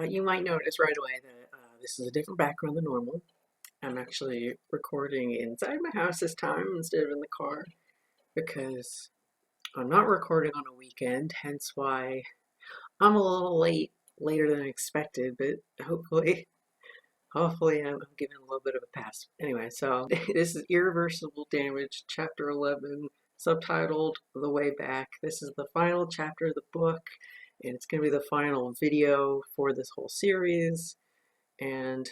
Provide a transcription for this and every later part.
You might notice right away that this is a different background than normal. I'm actually recording inside my house this time instead of in the car because I'm not recording on a weekend, hence why I'm a little later than expected, but hopefully I'm giving a little bit of a pass. Anyway, so this is Irreversible Damage, Chapter 11, subtitled The Way Back. This is the final chapter of the book, and it's going to be the final video for this whole series. And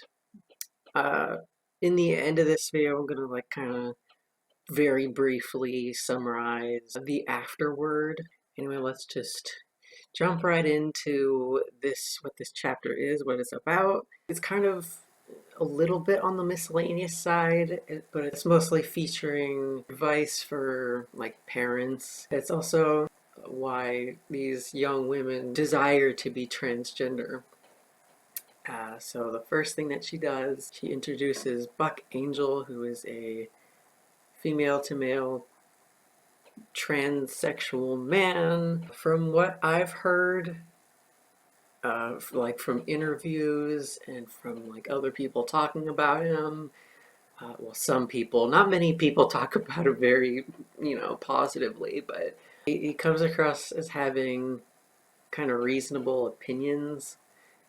uh, in the end of this video, I'm gonna like kind of very briefly summarize the afterward. Anyway, let's just jump right into what this chapter is, what it's about. It's kind of a little bit on the miscellaneous side, but it's mostly featuring advice for like parents. It's also why these young women desire to be transgender. So the first thing that she does, she introduces Buck Angel, who is a female to male transsexual man. From what I've heard, like from interviews and from like other people talking about him, well, some people, not many people talk about him very, positively, but he comes across as having kind of reasonable opinions,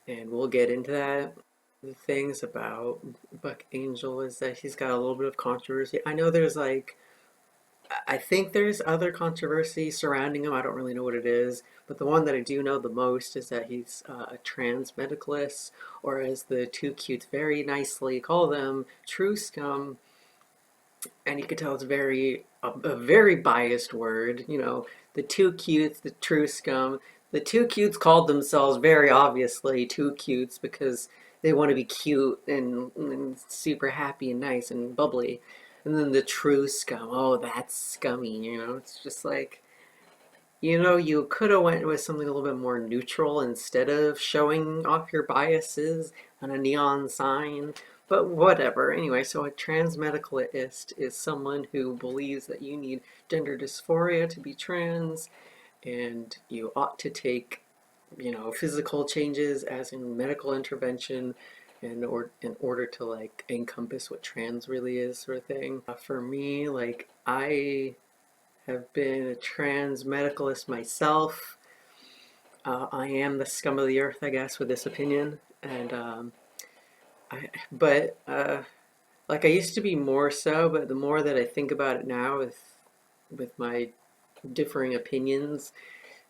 and we'll get into that. The things about Buck Angel is that he's got a little bit of controversy. I know I think there's other controversy surrounding him. I don't really know what it is, but the one that I do know the most is that he's a transmedicalist, or as the two cutes very nicely call them, true scum. And you can tell it's a very biased word. The two cutes, the true scum. The two cutes called themselves very obviously two cutes because they want to be cute and super happy and nice and bubbly. And then the true scum, oh, that's scummy. It's just like, you could have went with something a little bit more neutral instead of showing off your biases on a neon sign. But whatever. Anyway, so a transmedicalist is someone who believes that you need gender dysphoria to be trans, and you ought to take, physical changes as in medical intervention in order to like encompass what trans really is, sort of thing. For me, like I have been a trans medicalist myself. I am the scum of the earth, I guess, with this opinion. And but like I used to be more so, but the more that I think about it now, with my differing opinions,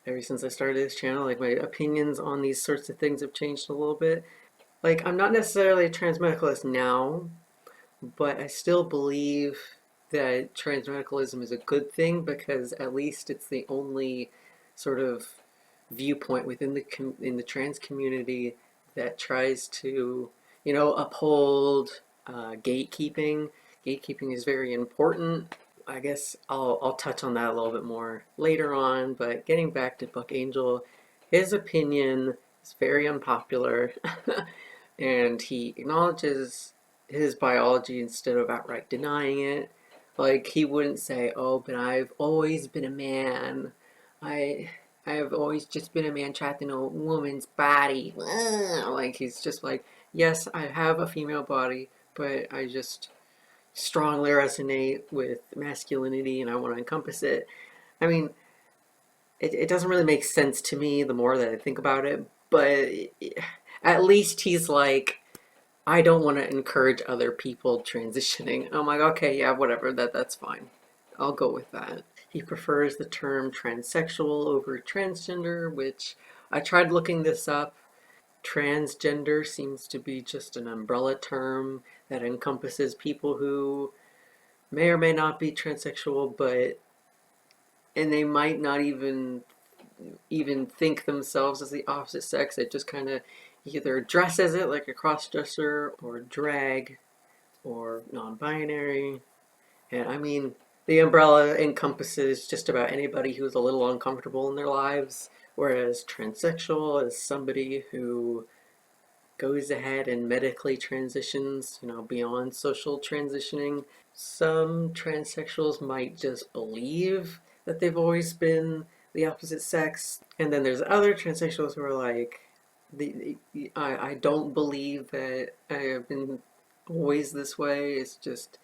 ever since I started this channel, like my opinions on these sorts of things have changed a little bit. Like I'm not necessarily a trans medicalist now, but I still believe that transmedicalism is a good thing because at least it's the only sort of viewpoint within in the trans community that tries to, uphold gatekeeping. Gatekeeping is very important. I guess I'll touch on that a little bit more later on, but getting back to Buck Angel, his opinion is very unpopular, and he acknowledges his biology instead of outright denying it. Like he wouldn't say, "Oh, but I've always been a man. I I have always just been a man trapped in a woman's body." Like he's just like, "Yes, I have a female body, but I just strongly resonate with masculinity and I want to encompass it." I mean, it doesn't really make sense to me the more that I think about it, but at least he's like, I don't want to encourage other people transitioning. I'm like, okay, yeah, whatever, that's fine. I'll go with that. He prefers the term transsexual over transgender, which I tried looking this up. Transgender seems to be just an umbrella term that encompasses people who may or may not be transsexual, and they might not even think themselves as the opposite sex. They just kind of either dress as it, like a cross-dresser, or drag, or non-binary. And I mean, the umbrella encompasses just about anybody who's a little uncomfortable in their lives, whereas transsexual is somebody who goes ahead and medically transitions, beyond social transitioning. Some transsexuals might just believe that they've always been the opposite sex, and then there's other transsexuals who are like, I don't believe that I have been always this way. It's just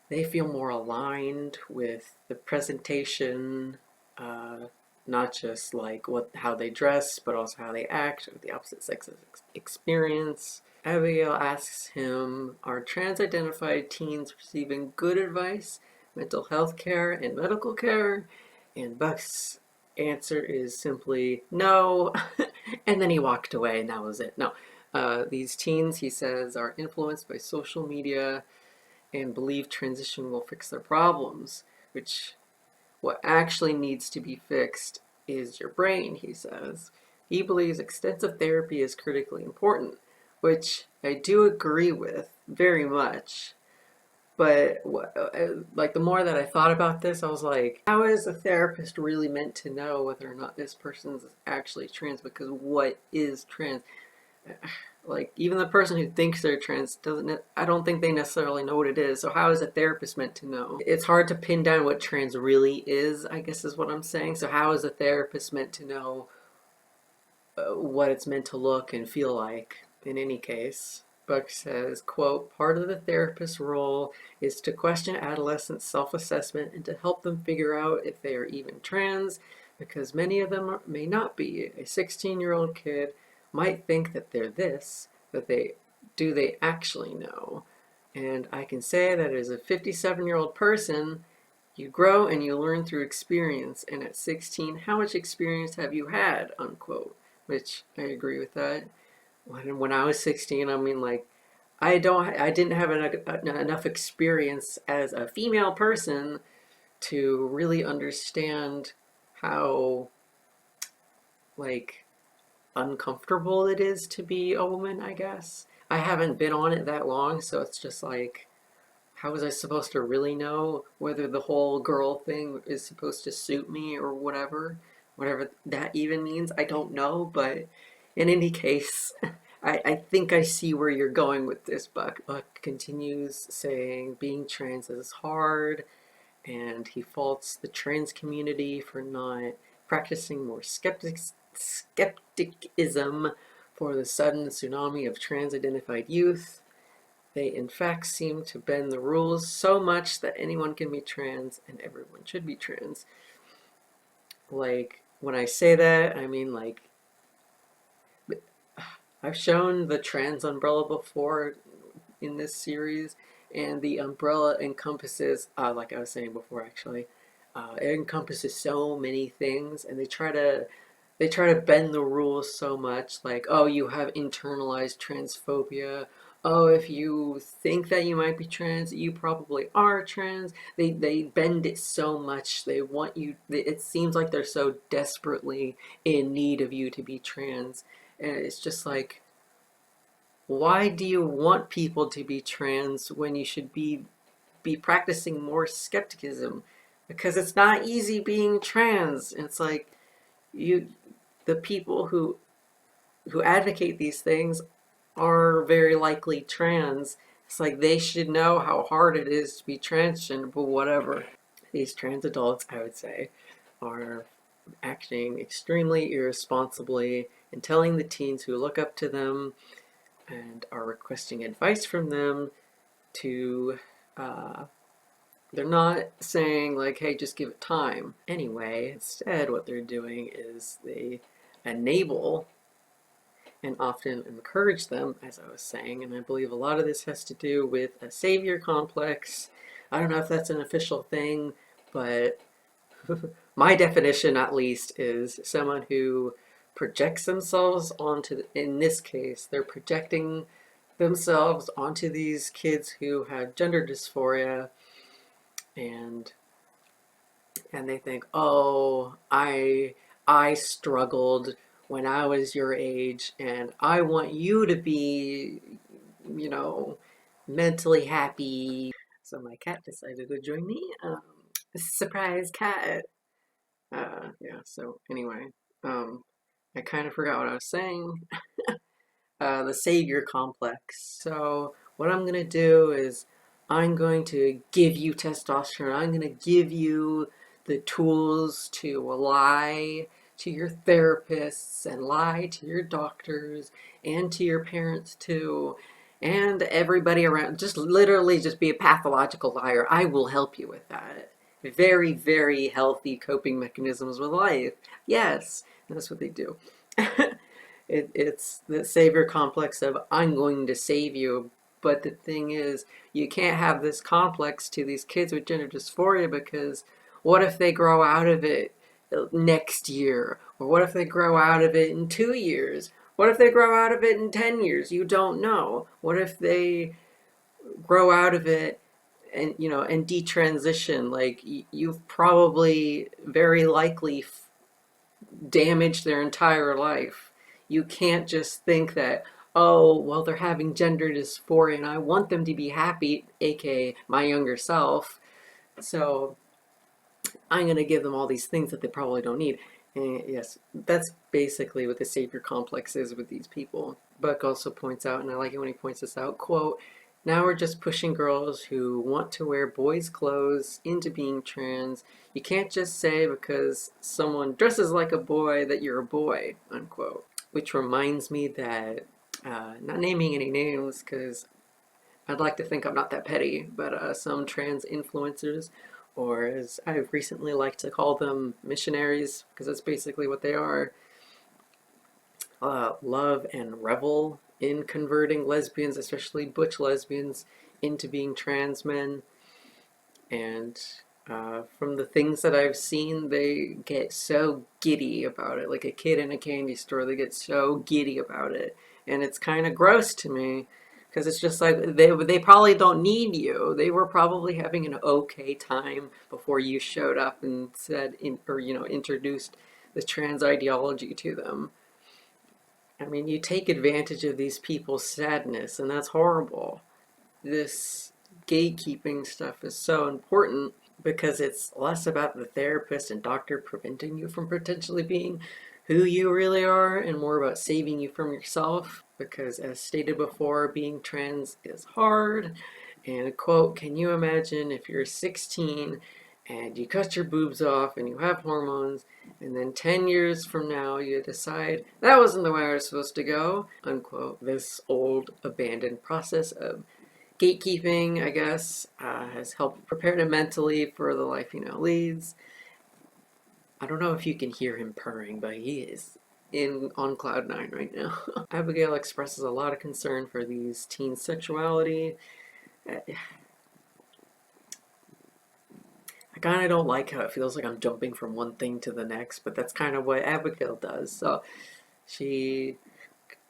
they feel more aligned with the presentation, uh, not just like how they dress, but also how they act with the opposite sex's experience. Abigail asks him, are trans-identified teens receiving good advice, mental health care, and medical care? And Buck's answer is simply no. And then he walked away, and that was it. No, these teens, he says, are influenced by social media and believe transition will fix their problems, which what actually needs to be fixed is your brain, he says. He believes extensive therapy is critically important, which I do agree with very much. But like the more that I thought about this, I was like, how is a therapist really meant to know whether or not this person is actually trans? Because what is trans? Like even the person who thinks they're trans doesn't, I don't think they necessarily know what it is. So how is a therapist meant to know? It's hard to pin down what trans really is, I guess is what I'm saying. So how is a therapist meant to know what it's meant to look and feel like in any case? Buck says, quote, part of the therapist's role is to question adolescents' self-assessment and to help them figure out if they are even trans, because many of them may not be. A 16-year-old kid might think that they're this, but do they actually know? And I can say that as a 57-year-old person, you grow and you learn through experience. And at 16, how much experience have you had? Unquote. Which I agree with that. When I was 16, I mean, like, I didn't have enough experience as a female person to really understand how, like, uncomfortable it is to be a woman, I guess. I haven't been on it that long, so it's just like, how was I supposed to really know whether the whole girl thing is supposed to suit me or whatever? Whatever that even means, I don't know, but in any case, I think I see where you're going with this, Buck. Buck continues saying being trans is hard, and he faults the trans community for not practicing more skepticism for the sudden tsunami of trans-identified youth. They in fact seem to bend the rules so much that anyone can be trans and everyone should be trans. Like, when I say that, I mean like, I've shown the trans umbrella before in this series, and the umbrella encompasses, like I was saying before actually, it encompasses so many things, and they try to bend the rules so much, like, oh, you have internalized transphobia. Oh, if you think that you might be trans, you probably are trans. They bend it so much. They want you, it seems like they're so desperately in need of you to be trans. And it's just like, why do you want people to be trans when you should be practicing more skepticism? Because it's not easy being trans. It's like you the people who advocate these things are very likely trans. It's like they should know how hard it is to be transgender, but whatever. These trans adults, I would say, are acting extremely irresponsibly and telling the teens who look up to them and are requesting advice from them to, they're not saying like, hey, just give it time. Anyway, instead what they're doing is they enable and often encourage them, as I was saying, and I believe a lot of this has to do with a savior complex. I don't know if that's an official thing, but my definition at least is someone who projects themselves onto, in this case, they're projecting themselves onto these kids who have gender dysphoria, and they think, oh, I struggled when I was your age, and I want you to be, you know, mentally happy. So my cat decided to join me. Surprise cat. Yeah, so anyway, um, I kind of forgot what I was saying. The savior complex. So what I'm gonna do is I'm going to give you testosterone. I'm gonna give you the tools to lie, to your therapists and lie to your doctors and to your parents too, and everybody around. Just literally just be a pathological liar. I will help you with that. Very, very healthy coping mechanisms with life. Yes, that's what they do. It's the savior complex of I'm going to save you. But the thing is, you can't have this complex to these kids with gender dysphoria, because what if they grow out of it next year? Or what if they grow out of it in 2 years? What if they grow out of it in 10 years? You don't know. What if they grow out of it and, and detransition? Like, you've probably very likely damaged their entire life. You can't just think that, oh, well, they're having gender dysphoria and I want them to be happy, aka my younger self. So I'm going to give them all these things that they probably don't need. And yes, that's basically what the savior complex is with these people. Buck also points out, and I like it when he points this out, quote, now we're just pushing girls who want to wear boys' clothes into being trans. You can't just say because someone dresses like a boy that you're a boy, unquote. Which reminds me that, not naming any names because I'd like to think I'm not that petty, but some trans influencers, or as I've recently liked to call them, missionaries, because that's basically what they are, love and revel in converting lesbians, especially butch lesbians, into being trans men. And from the things that I've seen, they get so giddy about it. Like a kid in a candy store, they get so giddy about it. And it's kind of gross to me because it's just like they probably don't need you. They were probably having an okay time before you showed up and said, introduced the trans ideology to them. I mean, you take advantage of these people's sadness, and that's horrible. This gatekeeping stuff is so important because it's less about the therapist and doctor preventing you from potentially being who you really are and more about saving you from yourself. Because, as stated before, being trans is hard. And, quote, can you imagine if you're 16 and you cut your boobs off and you have hormones, and then 10 years from now you decide that wasn't the way I was supposed to go, unquote. This old abandoned process of gatekeeping, I guess, has helped prepare him mentally for the life he now leads. I don't know if you can hear him purring, but he is on cloud nine right now. Abigail expresses a lot of concern for these teens' sexuality. I kind of don't like how it feels like I'm jumping from one thing to the next, but that's kind of what Abigail does. So she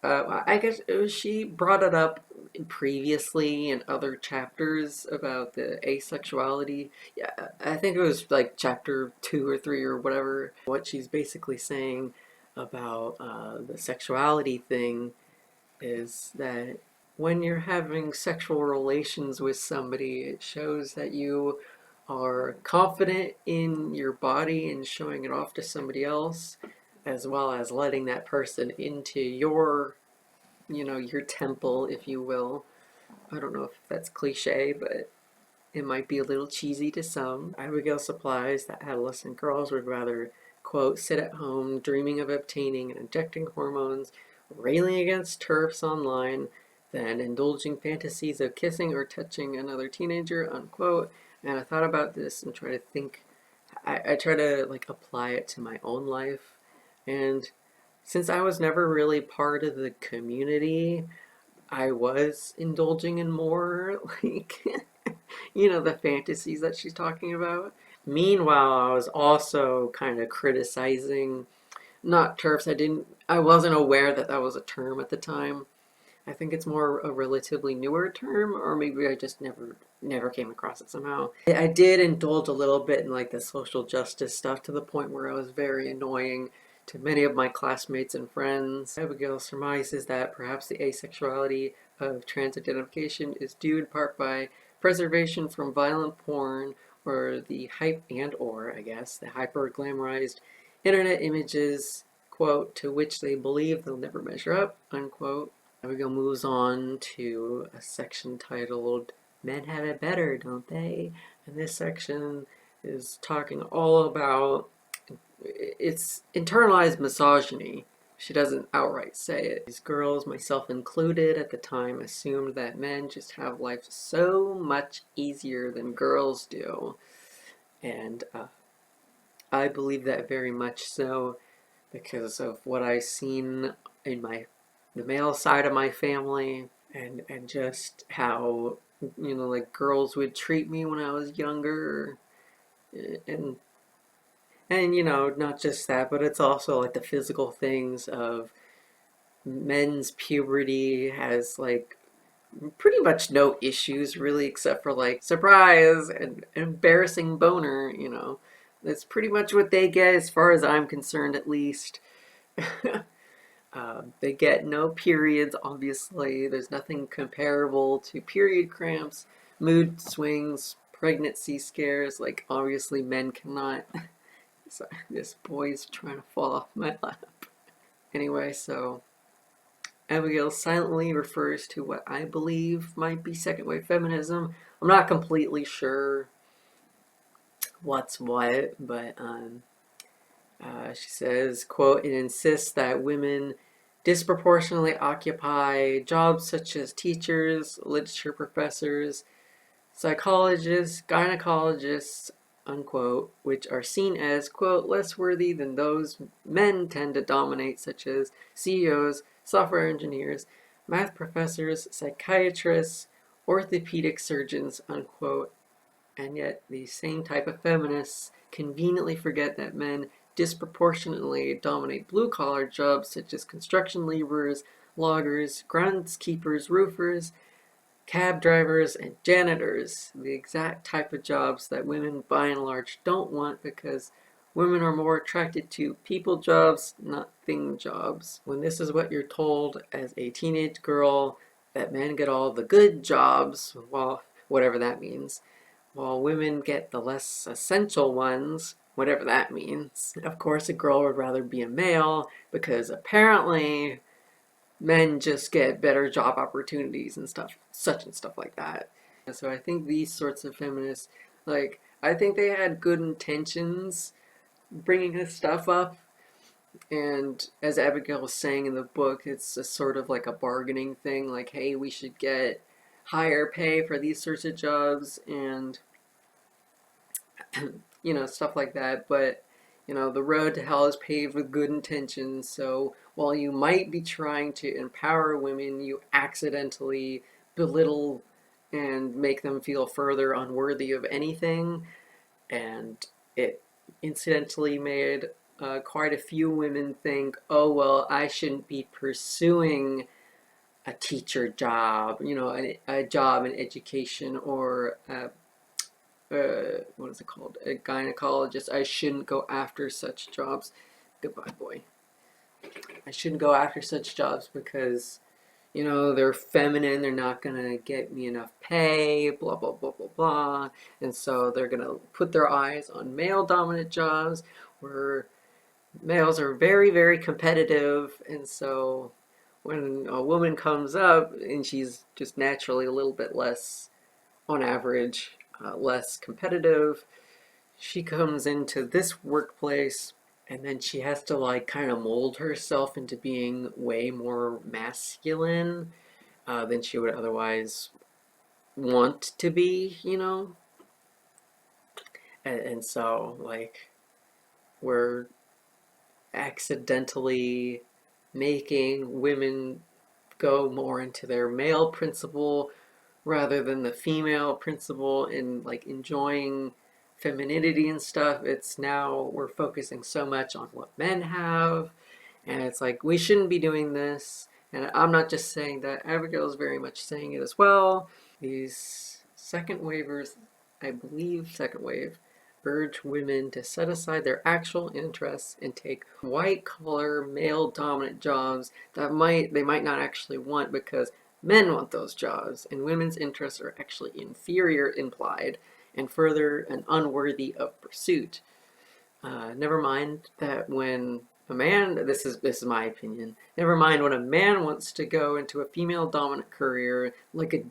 I guess she brought it up previously in other chapters about the asexuality. Yeah, I think it was like chapter 2 or 3 or whatever. What she's basically saying about the sexuality thing is that when you're having sexual relations with somebody, it shows that you are confident in your body and showing it off to somebody else, as well as letting that person into your, your temple, if you will. I don't know if that's cliche, but it might be a little cheesy to some. Abigail supplies that adolescent girls would rather, quote, sit at home dreaming of obtaining and injecting hormones, railing against TERFs online, than indulging fantasies of kissing or touching another teenager, unquote. And I thought about this and try to think, I try to like apply it to my own life. And since I was never really part of the community, I was indulging in more like the fantasies that she's talking about. Meanwhile, I was also kind of criticizing, not TERFs. I wasn't aware that that was a term at the time. I think it's more a relatively newer term, or maybe I just never came across it somehow. I did indulge a little bit in like the social justice stuff to the point where I was very annoying to many of my classmates and friends. Abigail surmises that perhaps the asexuality of trans identification is due in part by preservation from violent porn, or the the hyper glamorized internet images, quote, to which they believe they'll never measure up, unquote. Abigail moves on to a section titled Men Have It Better, Don't They? And this section is talking all about it's internalized misogyny. She doesn't outright say it. These girls, myself included at the time, assumed that men just have life so much easier than girls do. And I believe that very much so because of what I've seen in the male side of my family, and just how, like, girls would treat me when I was younger, and not just that, but it's also like the physical things of men's puberty has like pretty much no issues really, except for like surprise and embarrassing boner. That's pretty much what they get as far as I'm concerned, at least. They get no periods, obviously. There's nothing comparable to period cramps, mood swings, pregnancy scares. Like, obviously, men cannot. Sorry, this boy's trying to fall off my lap. Anyway, so Abigail silently refers to what I believe might be second wave feminism. I'm not completely sure what's what, but she says, quote, it insists that women disproportionately occupy jobs such as teachers, literature professors, psychologists, gynecologists, unquote, which are seen as, quote, less worthy than those men tend to dominate, such as CEOs, software engineers, math professors, psychiatrists, orthopedic surgeons, unquote. And yet, these same type of feminists conveniently forget that men disproportionately dominate blue-collar jobs such as construction laborers, loggers, groundskeepers, roofers, cab drivers, and janitors, the exact type of jobs that women by and large don't want because women are more attracted to people jobs, not thing jobs. When this is what you're told as a teenage girl, that men get all the good jobs, well, whatever that means, while women get the less essential ones, whatever that means. Of course, a girl would rather be a male because apparently men just get better job opportunities and stuff, such and stuff like that. So I think these sorts of feminists, like, I think they had good intentions bringing this stuff up. And as Abigail was saying in the book, it's a sort of like a bargaining thing, like, hey, we should get higher pay for these sorts of jobs and, stuff like that. But, the road to hell is paved with good intentions. So while you might be trying to empower women, you accidentally belittle and make them feel further unworthy of anything. And it incidentally made quite a few women think, oh, well, I shouldn't be pursuing a teacher job, a job in education, or what is it called? A gynecologist. I shouldn't go after such jobs. Goodbye, boy. I shouldn't go after such jobs because, they're feminine. They're not going to get me enough pay, blah, blah, blah, blah, blah. And so they're going to put their eyes on male dominant jobs where males are very, very competitive. And so when a woman comes up and she's just naturally a little bit less, on average, less competitive, she comes into this workplace and then she has to like kind of mold herself into being way more masculine than she would otherwise want to be. And so like we're accidentally making women go more into their male principle rather than the female principle, and like enjoying femininity and stuff. It's now we're focusing so much on what men have, and it's like we shouldn't be doing this. And I'm not just saying that, Abigail is very much saying it as well. These second wavers, I believe second wave, urge women to set aside their actual interests and take white collar male dominant jobs that they might not actually want because men want those jobs, and women's interests are actually inferior implied, and further, and unworthy of pursuit. Never mind that when a man, this is my opinion, never mind when a man wants to go into a female dominant career like a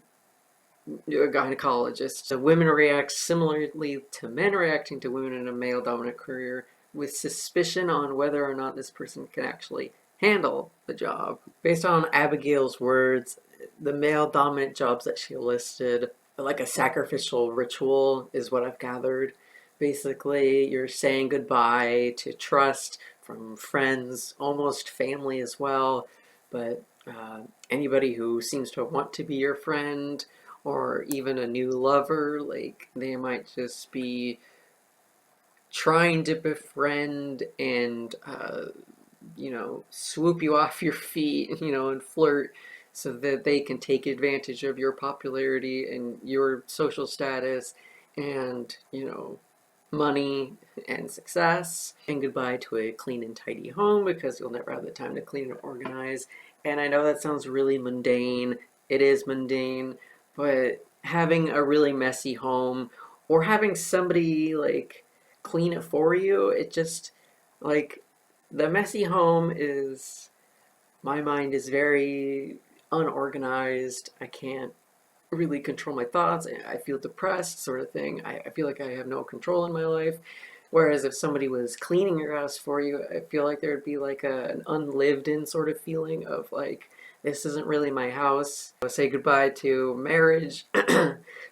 gynecologist, the women react similarly to men reacting to women in a male dominant career. with suspicion on whether or not this person can actually handle the job. Based on Abigail's words, the male dominant jobs that she listed, like a sacrificial ritual, is what I've gathered. Basically, you're saying goodbye to trust from friends, almost family as well, but anybody who seems to want to be your friend, or even a new lover, like they might just be trying to befriend and swoop you off your feet, and flirt so that they can take advantage of your popularity and your social status and, money and success. And goodbye to a clean and tidy home because you'll never have the time to clean and organize. And I know that sounds really mundane. It is mundane, but having a really messy home or having somebody like clean it for you, it just like the messy home is, my mind is very unorganized. I can't really control my thoughts. I feel depressed, sort of thing. I feel like I have no control in my life. Whereas if somebody was cleaning your house for you, I feel like there'd be like an unlived in sort of feeling of like, this isn't really my house. I'll say goodbye to marriage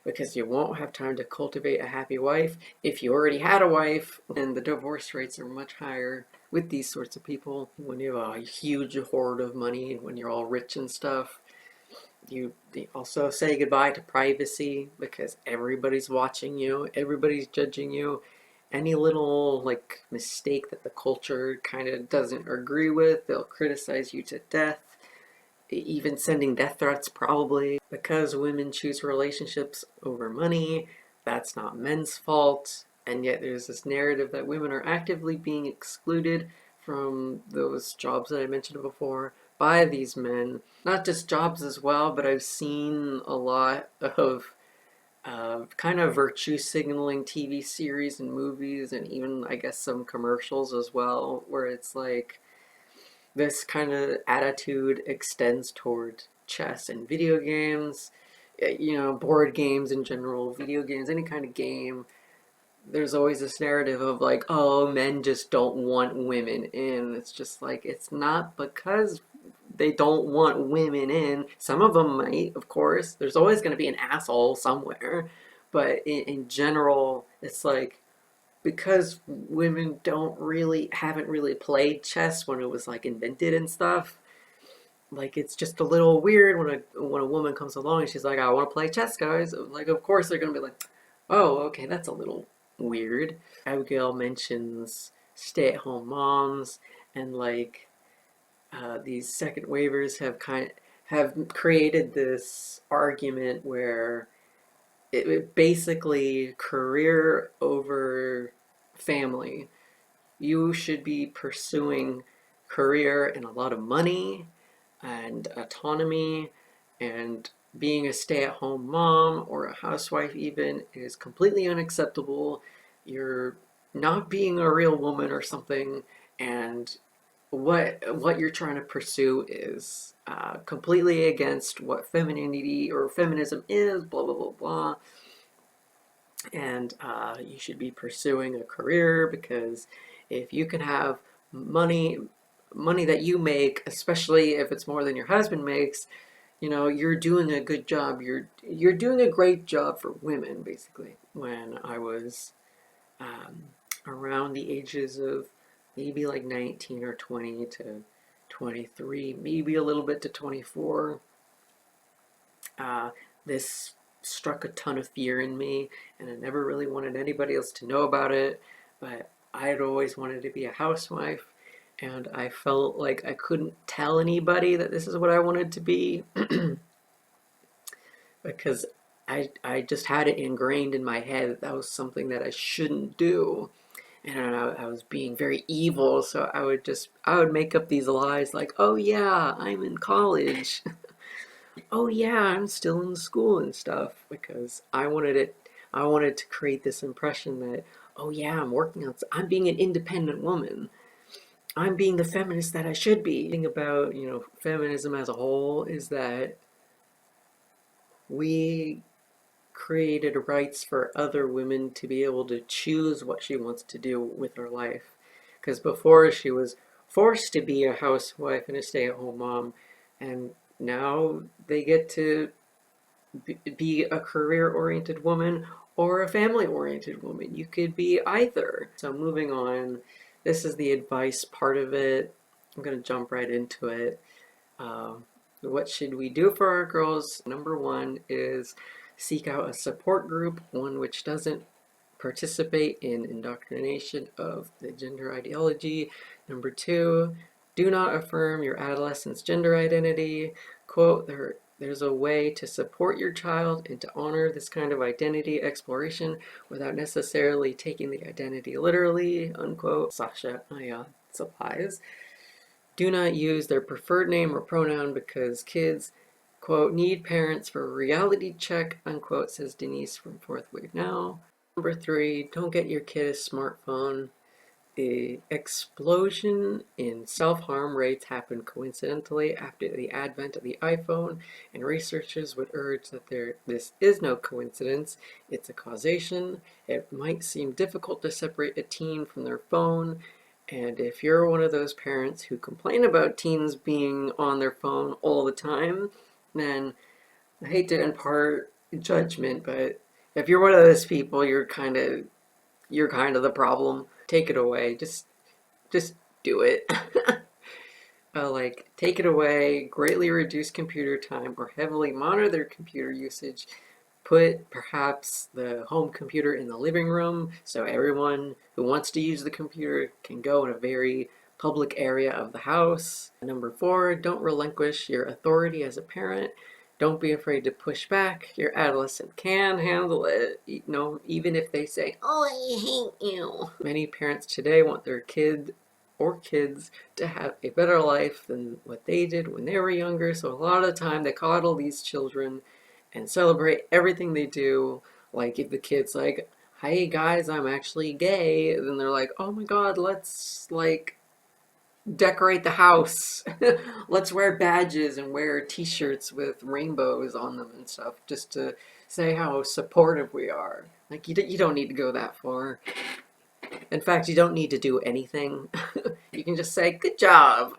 because you won't have time to cultivate a happy wife if you already had a wife, and the divorce rates are much higher with these sorts of people. When you have a huge hoard of money, when you're all rich and stuff, you also say goodbye to privacy because everybody's watching you, everybody's judging you. Any little like mistake that the culture kind of doesn't agree with, they'll criticize you to death, even sending death threats probably. Because women choose relationships over money, that's not men's fault. And yet there's this narrative that women are actively being excluded from those jobs that I mentioned before by these men. Not just jobs as well, but I've seen a lot of kind of virtue signaling TV series and movies, and even I guess some commercials as well, where it's like this kind of attitude extends toward chess and video games, board games in general, video games, any kind of game. There's always this narrative of like, oh, men just don't want women in. It's just like, it's not because they don't want women in. Some of them might, of course. There's always going to be an asshole somewhere. But in general, it's like, because women haven't really played chess when it was like invented and stuff, like it's just a little weird when a woman comes along and she's like, I want to play chess, guys. Like, of course they're gonna be like, oh, okay, that's a little weird. Abigail mentions stay-at-home moms, and like these second waivers have created this argument where it basically career over family. You should be pursuing career and a lot of money and autonomy, and being a stay-at-home mom or a housewife even is completely unacceptable. You're not being a real woman or something, and what you're trying to pursue is completely against what femininity or feminism is, blah blah blah blah. And you should be pursuing a career because if you can have money that you make, especially if it's more than your husband makes, you're doing a good job. You're doing a great job for women, basically. When I was around the ages of maybe like 19 or 20 to 23, maybe a little bit to 24, this struck a ton of fear in me, and I never really wanted anybody else to know about it, but I had always wanted to be a housewife, and I felt like I couldn't tell anybody that this is what I wanted to be because I just had it ingrained in my head that that was something that I shouldn't do. And I was being very evil, so I would make up these lies like, oh yeah, I'm in college. Oh yeah, I'm still in school and stuff, because I wanted to create this impression that, oh yeah, I'm being an independent woman. I'm being the feminist that I should be. The thing about, feminism as a whole is that we created rights for other women to be able to choose what she wants to do with her life. because before she was forced to be a housewife and a stay-at-home mom, and now they get to be a career-oriented woman or a family-oriented woman. You could be either. So moving on, this is the advice part of it. I'm going to jump right into it. What should we do for our girls? Number one is seek out a support group, one which doesn't participate in indoctrination of the gender ideology. Number two, do not affirm your adolescent's gender identity. Quote, there's a way to support your child and to honor this kind of identity exploration without necessarily taking the identity literally, unquote. Sasha supplies. Do not use their preferred name or pronoun because kids, quote, need parents for a reality check, unquote, says Denise from Fourth Wave Now. Number three, don't get your kid a smartphone. The explosion in self-harm rates happened coincidentally after the advent of the iPhone, and researchers would urge that this is no coincidence, it's a causation. It might seem difficult to separate a teen from their phone, and if you're one of those parents who complain about teens being on their phone all the time, then I hate to impart judgment, but if you're one of those people, you're kind of the problem. Take it away. Just do it. Like, take it away, greatly reduce computer time, or heavily monitor their computer usage. Put perhaps the home computer in the living room so everyone who wants to use the computer can go in a very public area of the house. Number four, don't relinquish your authority as a parent. Don't be afraid to push back. Your adolescent can handle it, even if they say, "Oh, I hate you." Many parents today want their kid or kids to have a better life than what they did when they were younger, so a lot of the time they coddle these children and celebrate everything they do. Like if the kid's like, "Hey guys, I'm actually gay," then they're like, "Oh my god, let's decorate the house. Let's wear badges and wear t-shirts with rainbows on them and stuff just to say how supportive we are." Like you don't need to go that far. In fact, you don't need to do anything. You can just say, "Good job."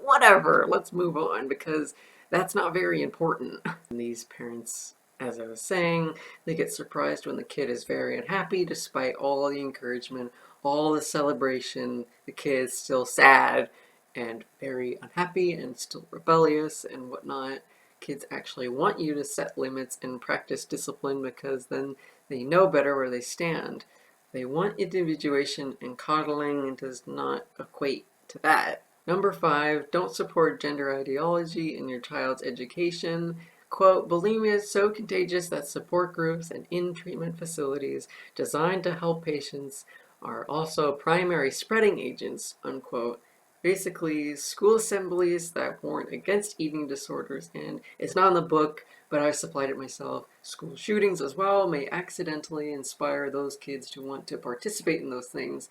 Whatever, let's move on, because that's not very important. And these parents, as I was saying, they get surprised when the kid is very unhappy despite all the encouragement, all the celebration. The kid is still sad and very unhappy and still rebellious and whatnot. Kids actually want you to set limits and practice discipline because then they know better where they stand. They want individuation, and coddling does not equate to that. Number five, don't support gender ideology in your child's education. Quote, bulimia is so contagious that support groups and in-treatment facilities designed to help patients are also primary spreading agents, unquote. Basically, school assemblies that warn against eating disorders, and it's not in the book, but I supplied it myself. School shootings as well may accidentally inspire those kids to want to participate in those things,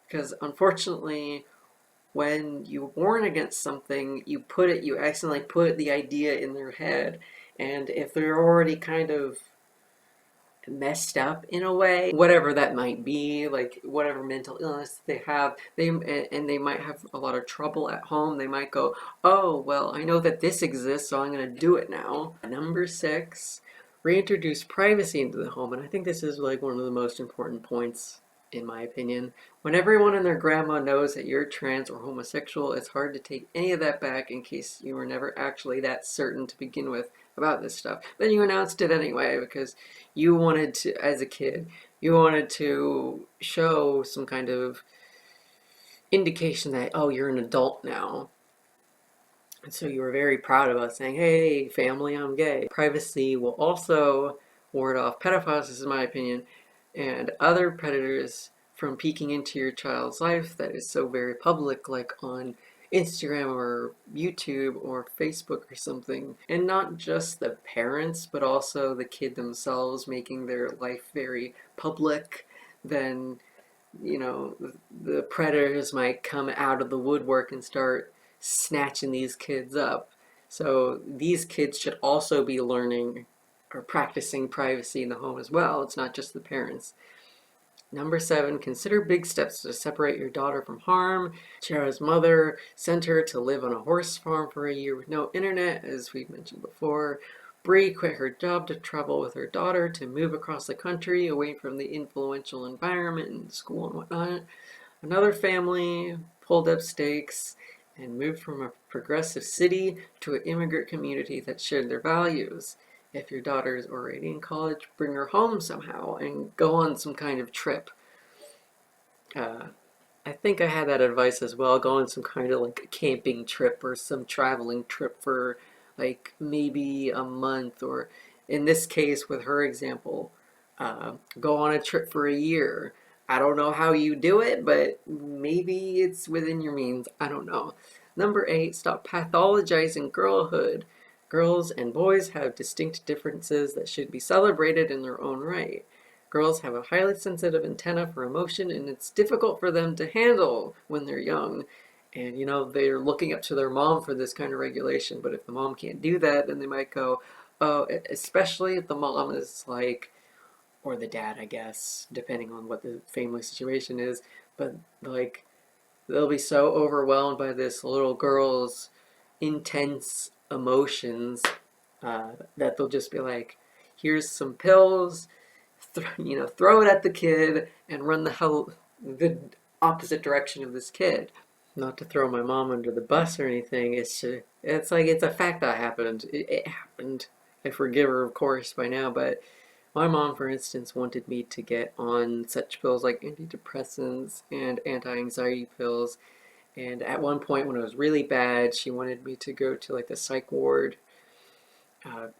because unfortunately, when you warn against something, you accidentally put the idea in their head, and if they're already kind of messed up in a way, whatever that might be, like whatever mental illness they have, and they might have a lot of trouble at home, they might go, "Oh, well, I know that this exists, so I'm going to do it now." Number six, reintroduce privacy into the home, and I think this is like one of the most important points in my opinion. When everyone and their grandma knows that you're trans or homosexual, it's hard to take any of that back in case you were never actually that certain to begin with about this stuff. Then you announced it anyway because you wanted to, as a kid, you wanted to show some kind of indication that, oh, you're an adult now. And so you were very proud of us saying, "Hey, family, I'm gay." Privacy will also ward off pedophiles, this is my opinion, and other predators from peeking into your child's life that is so very public, like on Instagram or YouTube or Facebook or something. And not just the parents, but also the kid themselves making their life very public. Then, the predators might come out of the woodwork and start snatching these kids up. So these kids should also be learning or practicing privacy in the home as well. It's not just the parents. Number 7, consider big steps to separate your daughter from harm. Chara's mother sent her to live on a horse farm for a year with no internet, as we mentioned before. Bree quit her job to travel with her daughter to move across the country away from the influential environment and school and whatnot. Another family pulled up stakes and moved from a progressive city to an immigrant community that shared their values. If your daughter is already in college, bring her home somehow and go on some kind of trip. I think I had that advice as well. Go on some kind of like a camping trip or some traveling trip for like maybe a month, or in this case with her example, go on a trip for a year. I don't know how you do it, but maybe it's within your means. I don't know. Number 8, stop pathologizing girlhood. Girls and boys have distinct differences that should be celebrated in their own right. Girls have a highly sensitive antenna for emotion, and it's difficult for them to handle when they're young. And, they're looking up to their mom for this kind of regulation, but if the mom can't do that, then they might go, oh, especially if the mom is like, or the dad, I guess, depending on what the family situation is, but like, they'll be so overwhelmed by this little girl's intense emotions that they'll just be like, here's some pills, throw it at the kid and run the opposite direction of this kid. Not to throw my mom under the bus or anything. It's like it's a fact that happened. It happened. I forgive her, of course, by now. But my mom, for instance, wanted me to get on such pills like antidepressants and anti-anxiety pills. And at one point, when it was really bad, she wanted me to go to like the psych ward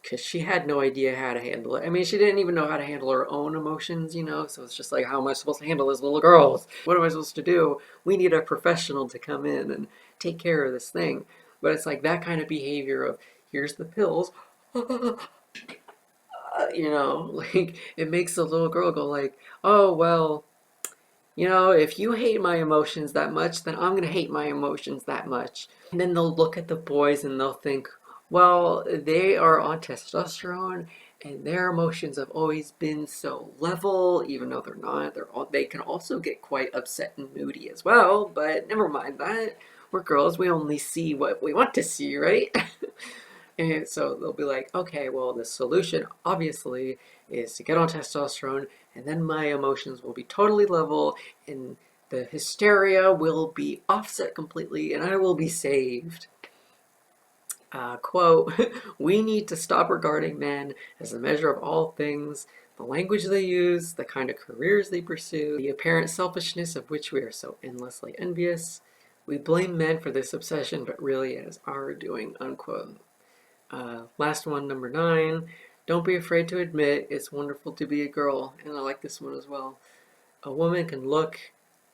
because she had no idea how to handle it. I mean, she didn't even know how to handle her own emotions, so it's just like, how am I supposed to handle this little girl? What am I supposed to do? We need a professional to come in and take care of this thing. But it's like that kind of behavior of, here's the pills, like it makes the little girl go like, oh, well, if you hate my emotions that much, then I'm going to hate my emotions that much. And then they'll look at the boys and they'll think, well, they are on testosterone and their emotions have always been so level, even though they're not. They can also get quite upset and moody as well, but never mind that. We're girls, we only see what we want to see, right? And so they'll be like, okay, well, the solution obviously is to get on testosterone, and then my emotions will be totally level, and the hysteria will be offset completely, and I will be saved. Quote, we need to stop regarding men as the measure of all things, the language they use, the kind of careers they pursue, the apparent selfishness of which we are so endlessly envious. We blame men for this obsession, but really it is our doing, unquote. Last one, number 9. Don't be afraid to admit it's wonderful to be a girl. And I like this one as well. A woman can look,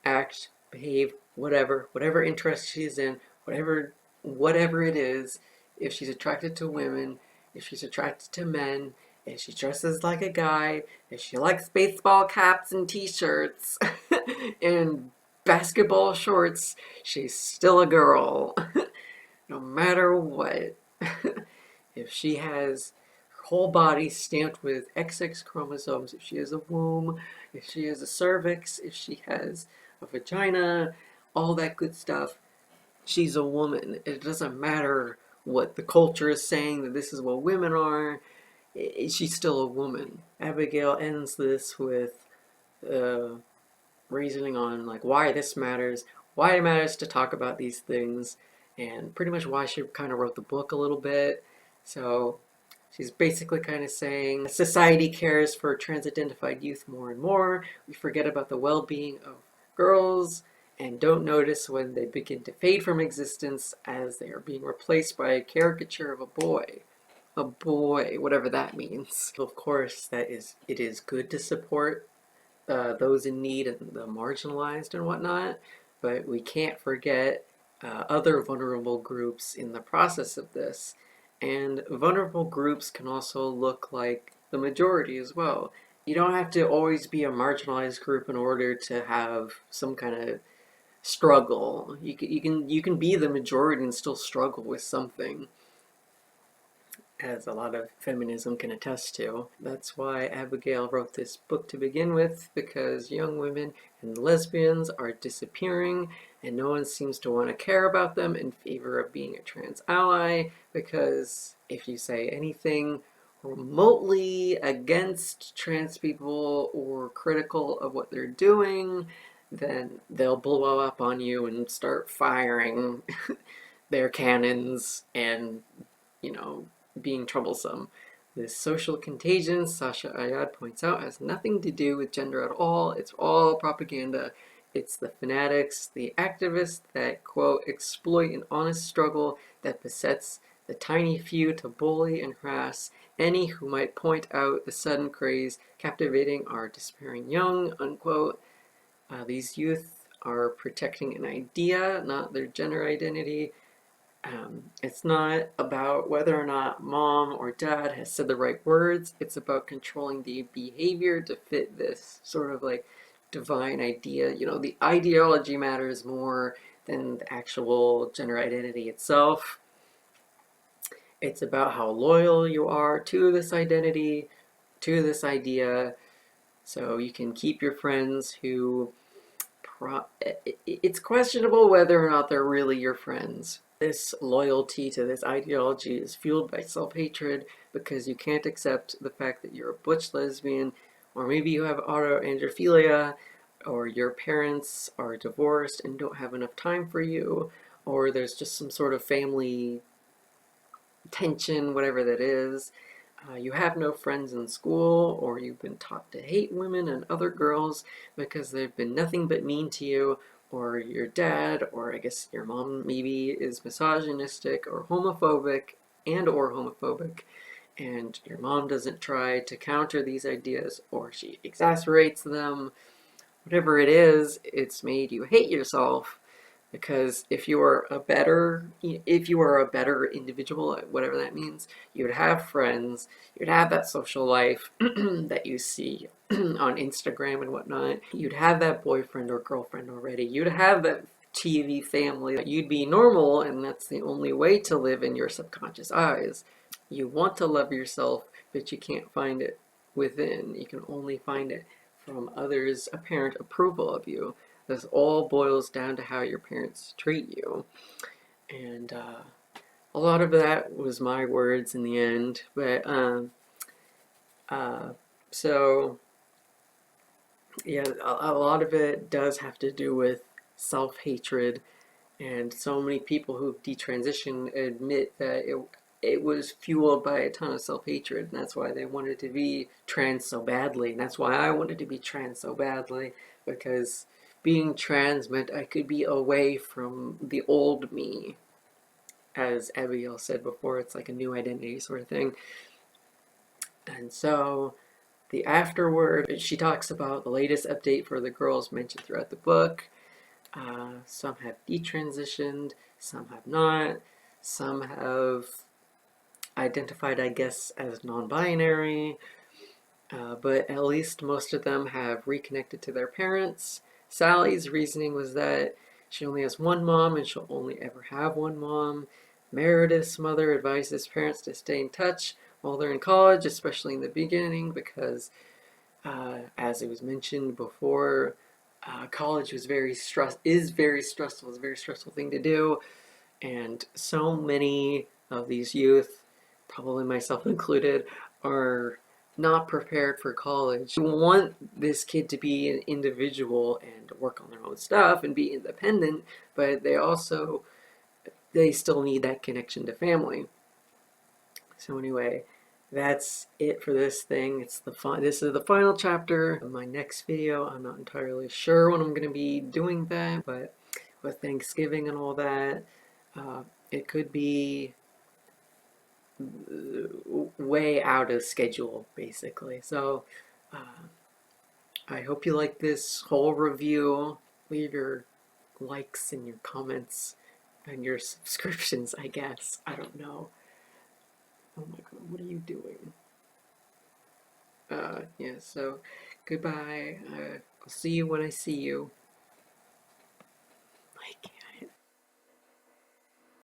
act, behave, whatever interest she's in, whatever it is. If she's attracted to women, if she's attracted to men, if she dresses like a guy, if she likes baseball caps and t-shirts and basketball shorts, she's still a girl. No matter what. If she has her whole body stamped with XX chromosomes, if she has a womb, if she has a cervix, if she has a vagina, all that good stuff, she's a woman. It doesn't matter what the culture is saying that this is what women are, she's still a woman. Abigail ends this with reasoning on like why this matters, why it matters to talk about these things, and pretty much why she kind of wrote the book a little bit. So she's basically kind of saying society cares for trans-identified youth more and more. We forget about the well-being of girls and don't notice when they begin to fade from existence as they are being replaced by a caricature of a boy. A boy, whatever that means. Of course, it is good to support those in need and the marginalized and whatnot, but we can't forget other vulnerable groups in the process of this. And vulnerable groups can also look like the majority as well. You don't have to always be a marginalized group in order to have some kind of struggle. You can be the majority and still struggle with something. as a lot of feminism can attest to. That's why Abigail wrote this book to begin with, because young women and lesbians are disappearing and no one seems to want to care about them in favor of being a trans ally, because if you say anything remotely against trans people or critical of what they're doing, then they'll blow up on you and start firing their cannons and, you know, being troublesome. This social contagion, Sasha Ayad points out, has nothing to do with gender at all. It's all propaganda. It's the fanatics, the activists that, quote, exploit an honest struggle that besets the tiny few to bully and harass any who might point out the sudden craze captivating our despairing young, unquote. These youth are protecting an idea, not their gender identity. It's not about whether or not mom or dad has said the right words. It's about controlling the behavior to fit this sort of like divine idea. You know, the ideology matters more than the actual gender identity itself. It's about how loyal you are to this identity, to this idea, so you can keep your friends who it's questionable whether or not they're really your friends. This loyalty to this ideology is fueled by self-hatred because you can't accept the fact that you're a butch lesbian, or maybe you have autoandrophilia, or your parents are divorced and don't have enough time for you, or there's just some sort of family tension, whatever that is. You have no friends in school, or you've been taught to hate women and other girls because they've been nothing but mean to you, or your dad, or I guess your mom maybe, is misogynistic or homophobic, and your mom doesn't try to counter these ideas, or she exacerbates them. Whatever it is, it's made you hate yourself, because if you are a better individual, whatever that means, you would have friends, you'd have that social life that you see on Instagram and whatnot. You'd have that boyfriend or girlfriend already. You'd have that TV family. You'd be normal, and that's the only way to live in your subconscious eyes. You want to love yourself, but you can't find it within. You can only find it from others' apparent approval of you. This all boils down to how your parents treat you. And a lot of that was my words in the end. But so, yeah, a lot of it does have to do with self-hatred. And so many people who've detransitioned admit that it was fueled by a ton of self-hatred, and that's why they wanted to be trans so badly, and that's why I wanted to be trans so badly, because being trans meant I could be away from the old me. As Abigail said before, it's like a new identity sort of thing. And so the afterward, she talks about the latest update for the girls mentioned throughout the book. Some have detransitioned, some have not, some have identified, I guess, as non-binary, but at least most of them have reconnected to their parents. Sally's reasoning was that she only has one mom and she'll only ever have one mom. Meredith's mother advises parents to stay in touch while they're in college, especially in the beginning, because as it was mentioned before, college is very stressful. It's a very stressful thing to do, and so many of these youth, probably myself included, are not prepared for college. You want this kid to be an individual and work on their own stuff and be independent, but they still need that connection to family. So anyway, that's it for this thing. This is the final chapter of my next video. I'm not entirely sure when I'm going to be doing that, but with Thanksgiving and all that, it could be way out of schedule, basically. So I hope you like this whole review. Leave your likes and your comments and your subscriptions, I guess. I don't know. Oh my god, what are you doing? Yeah, so goodbye. I'll see you when I see you. Like,